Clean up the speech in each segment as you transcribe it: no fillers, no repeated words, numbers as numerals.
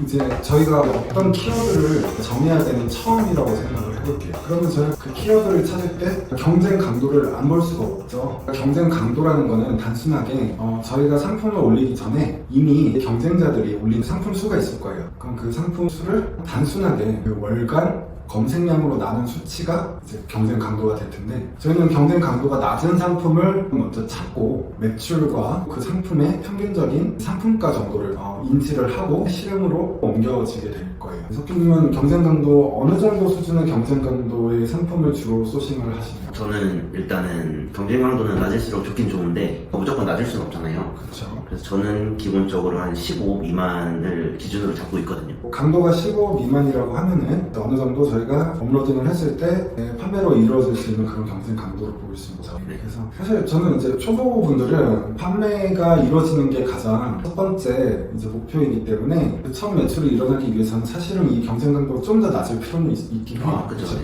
이제 저희가 어떤 키워드를 정해야 되는 처음이라고 생각을 해볼게요. 그러면 저는 그 키워드를 찾을 때 경쟁 강도를 안 볼 수가 없죠. 경쟁 강도라는 거는 단순하게 저희가 상품을 올리기 전에 이미 경쟁자들이 올린 상품 수가 있을 거예요. 그럼 그 상품 수를 단순하게 그 월간 검색량으로 나눈 수치가 이제 경쟁 강도가 될 텐데, 저희는 경쟁 강도가 낮은 상품을 먼저 찾고 매출과 그 상품의 평균적인 상품가 정도를 인지를 하고 실행으로 옮겨지게 될 거예요. 석준님은 경쟁 강도 어느 정도 수준의 경쟁 강도의 상품을 주로 소싱을 하시나요? 저는 일단은 경쟁 강도는 낮을수록 좋긴 좋은데 무조건 낮을 수는 없잖아요. 그렇죠. 그래서 저는 기본적으로 한 15 미만을 기준으로 잡고 있거든요. 강도가 15 미만이라고 하면은 어느 정도 저희가 업로딩을 했을 때 판매로 이루어질 수 있는 그런 경쟁 강도를 보일 수 있죠. 네. 그래서 사실 저는 이제 초보분들은 판매가 이루어지는 게 가장 첫 번째 이제 목표이기 때문에 그 처음 매출이 일어나기 위해서는 사실은 이 경쟁 강도가 좀 더 낮을 필요는 있긴 해요. 그렇죠.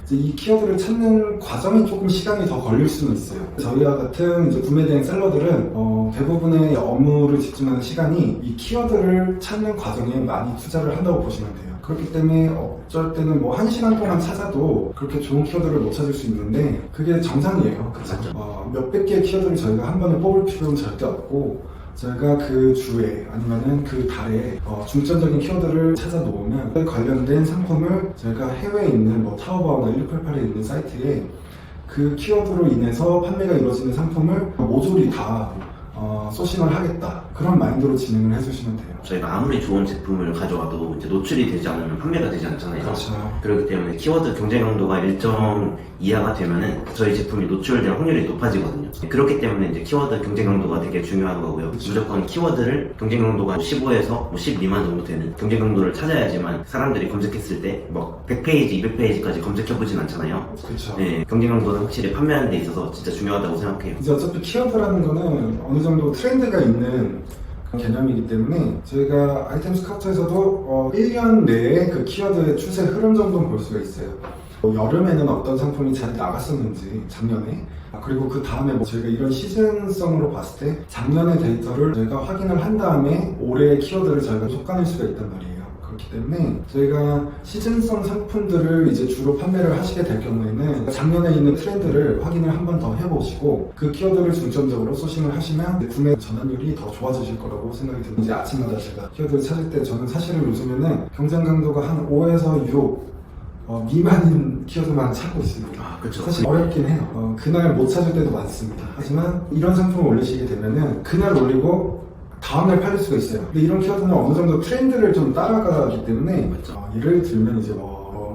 이제 이 키워드를 찾는 과정이 조금 시간이 더 걸릴 수는 있어요. 저희와 같은 이제 구매 대행 셀러들은 대부분의 업무를 집중하는 시간이 이 키워드를 찾는 과정에 많이 투자를 한다고 보시면 돼요. 그렇기 때문에 어쩔 때는 뭐 1시간 동안 찾아도 그렇게 좋은 키워드를 못 찾을 수 있는데 그게 정상이에요. 그렇죠? 몇백 개의 키워드를 저희가 한 번에 뽑을 필요는 절대 없고, 저희가 그 주에 아니면은 그 달에 중점적인 키워드를 찾아 놓으면 관련된 상품을 저희가 해외에 있는 뭐 타오바오나 168에 있는 사이트에 그 키워드로 인해서 판매가 이루어지는 상품을 모조리 다 소싱을 하겠다, 그런 마인드로 진행을 해주시면 돼요. 저희가 아무리 좋은 제품을 가져와도 이제 노출이 되지 않으면 판매가 되지 않잖아요. 그렇죠. 그렇기 때문에 키워드 경쟁 강도가 일정 이하가 되면은 저희 제품이 노출될 확률이 높아지거든요. 그렇기 때문에 이제 키워드 경쟁 강도가 되게 중요한 거고요. 그렇죠. 무조건 키워드를 경쟁 강도가 15에서 10 미만 정도 되는 경쟁 강도를 찾아야지만 사람들이 검색했을 때 막 100페이지, 200페이지까지 검색해보진 않잖아요. 그렇죠. 네, 경쟁 강도는 확실히 판매하는 데 있어서 진짜 중요하다고 생각해요. 이제 어차피 키워드라는 거는 어느 정도 트렌드가 있는 개념이기 때문에 저희가 아이템 스카우트에서도 1년 내에 그 키워드의 추세 흐름 정도는 볼 수가 있어요. 여름에는 어떤 상품이 잘 나갔었는지 작년에, 그리고 그 다음에 저희가 이런 시즌성으로 봤을 때 작년의 데이터를 저희가 확인을 한 다음에 올해의 키워드를 저희가 속아낼 수가 있단 말이에요. 그렇기 때문에 저희가 시즌성 상품들을 이제 주로 판매를 하시게 될 경우에는 작년에 있는 트렌드를 확인을 한 번 더 해보시고 그 키워드를 중점적으로 소싱을 하시면 구매 전환율이 더 좋아지실 거라고 생각이 듭니다. 이제 아침마다 제가 키워드를 찾을 때 저는 사실은 요즘에는 경쟁 강도가 한 5에서 6 미만인 키워드만 찾고 있습니다. 그렇죠. 사실 어렵긴 해요. 그날 못 찾을 때도 많습니다. 하지만 이런 상품을 올리시게 되면은 그날 올리고 다음날 팔릴 수가 있어요. 근데 이런 키워드는 어느 정도 트렌드를 좀 따라가기 때문에 예를 들면 이제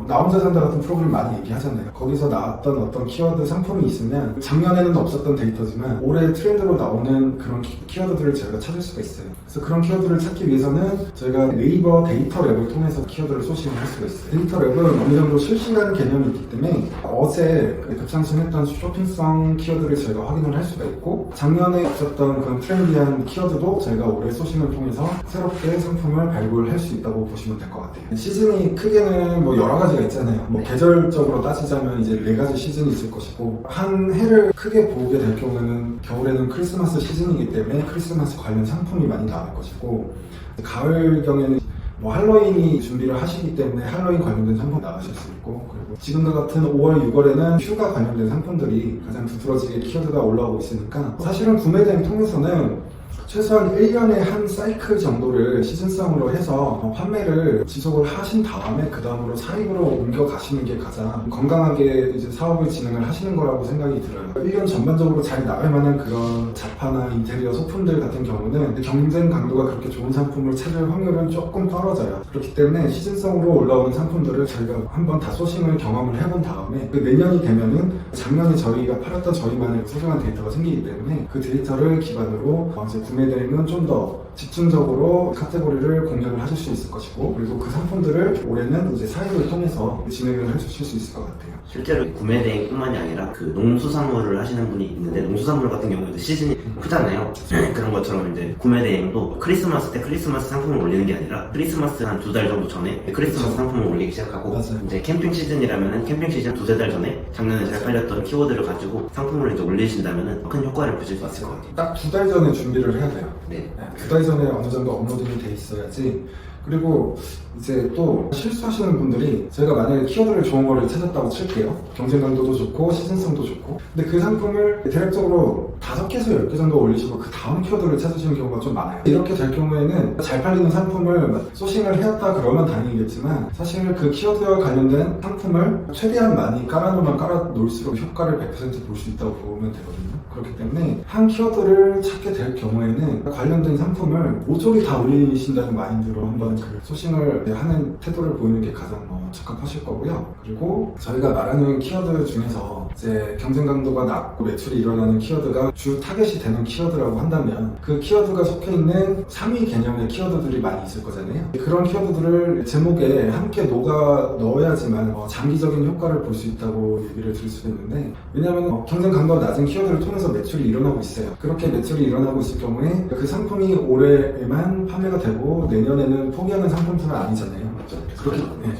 나 혼자 산다 같은 프로그램 많이 얘기하잖아요. 거기서 나왔던 어떤 키워드 상품이 있으면 작년에는 없었던 데이터지만 올해 트렌드로 나오는 그런 키워드들을 저희가 찾을 수가 있어요. 그래서 그런 키워드를 찾기 위해서는 저희가 네이버 데이터 랩을 통해서 키워드를 소싱을 할 수가 있어요. 데이터 랩은 어느 정도 실시간 개념이 있기 때문에 어제 급상승했던 쇼핑성 키워드를 저희가 확인을 할 수가 있고, 작년에 없었던 그런 트렌디한 키워드도 저희가 올해 소싱을 통해서 새롭게 상품을 발굴할 수 있다고 보시면 될 것 같아요. 시즌이 크게는 뭐 여러 가지가 있잖아요. 뭐 계절적으로 따지자면 이제 4가지 시즌이 있을 것이고, 한 해를 크게 보게 될 경우에는 겨울에는 크리스마스 시즌이기 때문에 크리스마스 관련 상품이 많이 나올 것이고, 가을경에는 뭐 할로윈이 준비를 하시기 때문에 할로윈 관련된 상품 나가실 수 있고, 그리고 지금과 같은 5월, 6월에는 휴가 관련된 상품들이 가장 두드러지게 키워드가 올라오고 있으니까 사실은 구매 대행 통해서는 최소한 1년에 한 사이클 정도를 시즌성으로 해서 판매를 지속을 하신 다음에 그 다음으로 사입으로 옮겨가시는 게 가장 건강하게 이제 사업을 진행을 하시는 거라고 생각이 들어요. 1년 전반적으로 잘 나갈 만한 그런 자파나 인테리어 소품들 같은 경우는 경쟁 강도가 그렇게 좋은 상품을 찾을 확률은 조금 떨어져요. 그렇기 때문에 시즌성으로 올라오는 상품들을 저희가 한번 다 소싱을 경험을 해본 다음에 그 내년이 되면은 작년에 저희가 팔았던 저희만의 소중한 데이터가 생기기 때문에 그 데이터를 기반으로 이제 구매 대행은 좀 더 집중적으로 카테고리를 공략을 하실 수 있을 것이고, 그리고 그 상품들을 올해는 이제 사입을 통해서 진행을 해주실 수 있을 것 같아요. 실제로 구매 대행뿐만이 아니라 그 농수산물을 하시는 분이 있는데, 농수산물 같은 경우에도 시즌이 크잖아요. 그런 것처럼 이제 구매 대행도 크리스마스 때 크리스마스 상품을 올리는 게 아니라 크리스마스 한 2달 정도 전에 크리스마스 상품을 올리기 시작하고, 맞아요. 이제 캠핑 시즌이라면은 캠핑 시즌 2-3달 전에 작년에 잘 팔렸던 키워드를 가지고 상품을 이제 올리신다면은 큰 효과를 보실 수 있을 것 같아요. 딱 2달 전에 준비를 해야 돼요. 네. 2달 전에 어느 정도 업로딩이 돼 있어야지 그리고 이제 또 실수하시는 분들이 제가 만약에 키워드를 좋은 거를 찾았다고 칠게요. 경쟁 강도도 좋고 시즌성도 좋고 근데 그 상품을 대략적으로 5개에서 10개 정도 올리시고 그 다음 키워드를 찾으시는 경우가 좀 많아요. 이렇게 될 경우에는 잘 팔리는 상품을 소싱을 해왔다 그러면 다행이겠지만 사실 그 키워드와 관련된 상품을 최대한 많이 깔아놓으면 깔아놓을수록 효과를 100% 볼 수 있다고 보면 되거든요. 그렇기 때문에 한 키워드를 찾게 될 경우에는 관련된 상품을 모조리 다 올리신다는 마인드로 한번 그 소싱을 하는 태도를 보이는 게 가장 적합하실 거고요. 그리고 저희가 말하는 키워드 중에서 이제 경쟁 강도가 낮고 매출이 일어나는 키워드가 주 타겟이 되는 키워드라고 한다면 그 키워드가 속해 있는 상위 개념의 키워드들이 많이 있을 거잖아요. 그런 키워드들을 제목에 함께 녹아 넣어야지만 장기적인 효과를 볼 수 있다고 얘기를 드릴 수도 있는데 왜냐하면 경쟁 강도가 낮은 키워드를 통해서 매출이 일어나고 있어요. 그렇게 매출이 일어나고 있을 경우에 그 상품이 올해에만 판매가 되고 내년에는 포기하는 상품들은 아니잖아요.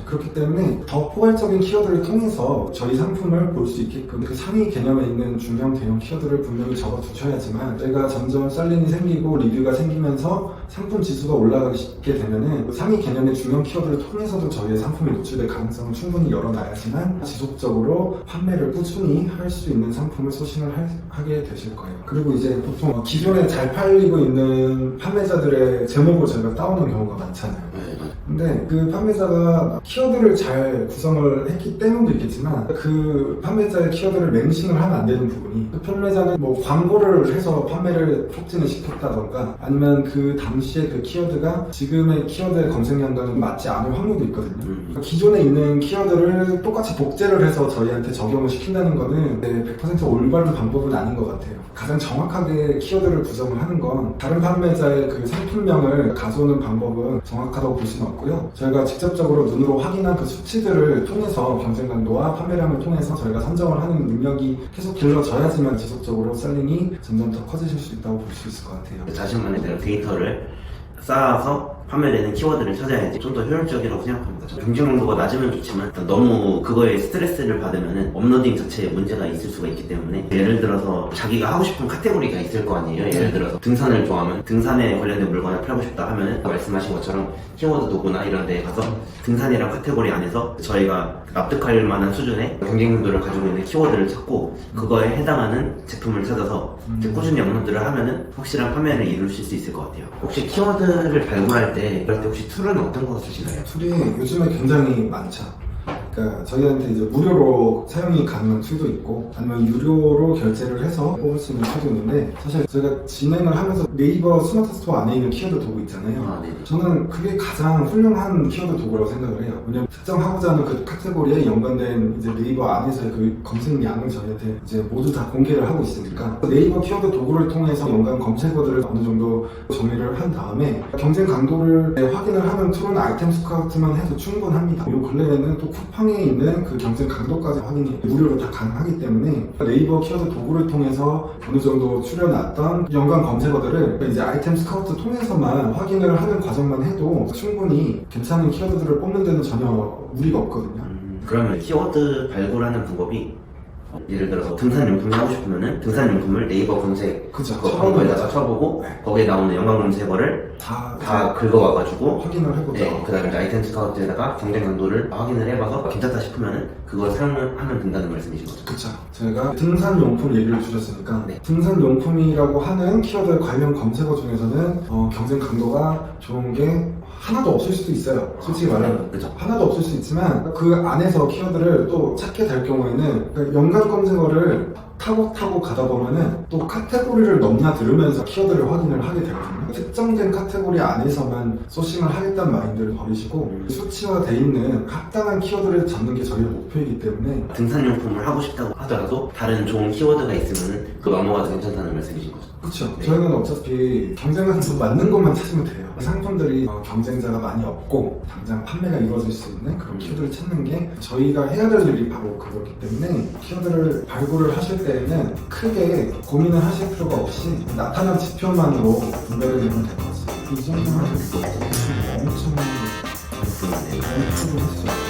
그렇기 때문에 더 포괄적인 키워드를 통해서 저희 상품을 볼 수 있게끔 그 상위 개념에 있는 중형, 대형 키워드를 분명히 적어 두셔야지만 저희가 점점 썰린이 생기고 리뷰가 생기면서 상품 지수가 올라가게 되면은 상위 개념의 중형 키워드를 통해서도 저희의 상품이 노출될 가능성을 충분히 열어놔야지만 지속적으로 판매를 꾸준히 할 수 있는 상품을 소싱을 하게 되실 거예요. 그리고 이제 보통 기존에 잘 팔리고 있는 판매자들의 제목을 저희가 따오는 경우가 많잖아요. 근데 그 판매자가 키워드를 잘 구성을 했기 때문도 있겠지만 그 판매자의 키워드를 맹신을 하면 안 되는 부분이 그 판매자는 뭐 광고를 해서 판매를 촉진을 시켰다던가 아니면 그 당시에 그 키워드가 지금의 키워드의 검색량과는 맞지 않을 확률도 있거든요. 기존에 있는 키워드를 똑같이 복제를 해서 저희한테 적용을 시킨다는 거는 100% 올바른 방법은 아닌 것 같아요. 가장 정확하게 키워드를 구성을 하는 건 다른 판매자의 그 상품명을 가져오는 방법은 정확하다고 볼 수는 없고요. 저희가 직접적으로 눈으로 확인한 그 수치들을 통해서 경쟁 강도와 판매량을 통해서 저희가 선정을 하는 능력이 계속 길러져야지만 지속적으로 셀링이 점점 더 커지실 수 있다고 볼 수 있을 것 같아요. 자신만의 내가 데이터를 쌓아서 판매되는 키워드를 찾아야지 좀 더 효율적이라고 생각합니다. 경쟁 강도가 낮으면 좋지만 너무 그거에 스트레스를 받으면 업로딩 자체에 문제가 있을 수가 있기 때문에 예를 들어서 자기가 하고 싶은 카테고리가 있을 거 아니에요. 예를 들어서 등산을 좋아하면 등산에 관련된 물건을 팔고 싶다 하면 말씀하신 것처럼 키워드 도구나 이런 데에 가서 등산이란 카테고리 안에서 저희가 납득할 만한 수준의 경쟁 강도를 가지고 있는 키워드를 찾고 그거에 해당하는 제품을 찾아서 이제 꾸준히 업로드를 하면은 확실한 판매를 이루실 수 있을 것 같아요. 혹시 키워드를 발굴할 때 그럴 때 혹시 툴은 어떤 거 쓰시나요? 툴이 요즘에 굉장히 많죠. 그러니까 저희한테 이제 무료로 사용이 가능한 툴도 있고 아니면 유료로 결제를 해서 뽑을 수 있는 툴도 있는데 사실 제가 진행을 하면서 네이버 스마트 스토어 안에 있는 키워드 도구 있잖아요. 네. 저는 그게 가장 훌륭한 키워드 도구라고 생각을 해요. 왜냐면 특정하고자 하는 그 카테고리에 연관된 이제 네이버 안에서의 그 검색량을 저희한테 이제 모두 다 공개를 하고 있으니까 네이버 키워드 도구를 통해서 연관 검색어들을 어느 정도 정리를 한 다음에 경쟁 강도를 확인을 하는 툴은 아이템 스카우트만 해도 충분합니다. 요 근래에는 또 쿠팡에 있는 그 경쟁 강도까지 확인이 무료로 다 가능하기 때문에 네이버 키워드 도구를 통해서 어느 정도 추려놨던 연관 검색어들을 이제 아이템 스카우트 통해서만 확인을 하는 과정만 해도 충분히 괜찮은 키워드들을 뽑는 데는 전혀 무리가 없거든요. 그러면 키워드 발굴하는 방법이 예를 들어서 등산용품을 하고 싶으면은 등산용품을 네이버 검색 그죠. 광고에다가 쳐보고 네. 거기에 나오는 연관 검색어를 다 긁어와가지고 확인을 해보죠. 네, 그 다음에 아이템 스카우트에다가 경쟁 강도를 확인을 해봐서 괜찮다 싶으면은 그걸 사용하면 된다는 말씀이신 거죠? 그쵸. 저희가 등산용품 얘기를 주셨으니까 네. 등산용품이라고 하는 키워드 관련 검색어 중에서는 경쟁 강도가 좋은 게 하나도 없을 수도 있어요. 솔직히 말하면. 그죠. 하나도 없을 수 있지만 그 안에서 키워드를 또 찾게 될 경우에는 그 연관 검색어를 타고 가다 보면은 또 카테고리를 넘나들으면서 키워드를 확인을 하게 되거든요. 특정된 카테고리 안에서만 소싱을 하겠다는 마인드를 버리시고 수치화돼 있는 합당한 키워드를 잡는 게 저희의 목표이기 때문에 등산용품을 하고 싶다고 하더라도 다른 좋은 키워드가 있으면은 그 넘어가도 괜찮다는 말씀이신 거죠? 그렇죠. 네. 저희는 어차피 경쟁하면서 맞는 것만 찾으면 돼요. 상품들이 경쟁자가 많이 없고 당장 판매가 이루어질 수 있는 그런 키워드를 찾는 게 저희가 해야 될 일이 바로 그렇기 때문에 키워드를 발굴을 하실 때에는 크게 고민을 하실 필요가 없이 나타난 지표만으로 분별을 내면 될 것 같습니다. 이 정도면 엄청 했어요.